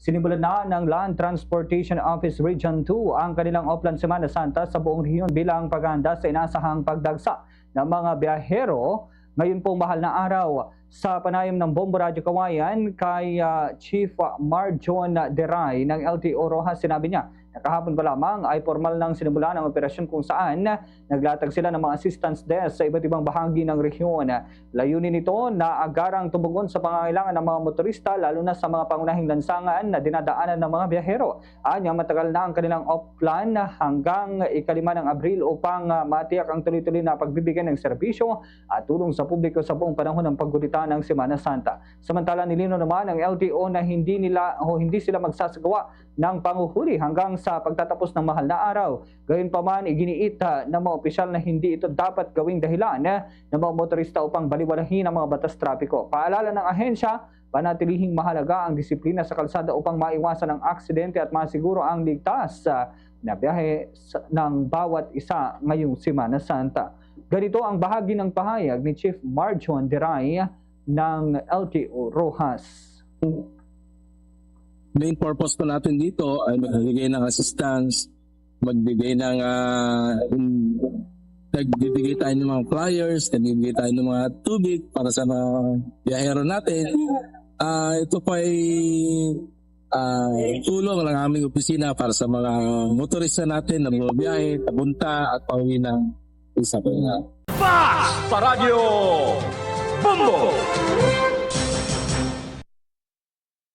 Sinimulan na ng Land Transportation Office Region 2 ang kanilang Oplan Semana Santa sa buong rehiyon bilang paghahanda sa inasahang pagdagsa ng mga biyahero. Ngayon pong mahal na araw, sa panayam ng Bombo Radio Kawayan kay Chief Marjon Deray ng LTO Rojas, sinabi niya na kahapon pa lamang ay formal nang sinimulan ang operasyon kung saan naglatag sila ng mga assistance desk sa iba't ibang bahagi ng rehiyon. Layunin nito na agarang tumugon sa pangangailangan ng mga motorista lalo na sa mga pangunahing lansangan na dinadaanan ng mga biyahero. Anya matagal na ang kanilang off-plan hanggang ika-5 ng Abril upang matiyak ang tuloy-tuloy na pagbibigay ng serbisyo at tulong sa publiko sa buong panahon ng paggulita ng Semana Santa. Samantala nilino naman ng LTO na hindi sila magsasagawa ng panguhuli hanggang sa pagtatapos ng mahal na araw. Gayunpaman, iginiit ng mga opisyal na hindi ito dapat gawing dahilan ng mga motorista upang baliwalahin ang mga batas trapiko. Paalala ng ahensya, panatilihing mahalaga ang disiplina sa kalsada upang maiwasan ang aksidente at masiguro ang ligtas na biyahe ng bawat isa ngayong Semana Santa. Ganito ang bahagi ng pahayag ni Chief Marjon Deray ng LTO Rojas. Main purpose po natin dito ay magbigay ng assistance, magbigay ng nagbibigay tayo ng mga flyers, nagbibigay tayo ng mga tubig para sa mga biyahero natin. Ito po ay tulong ng aming opisina para sa mga motorista natin na bumabiyahe, papunta at pauwi ng isa po. Sa Radyo Bombo!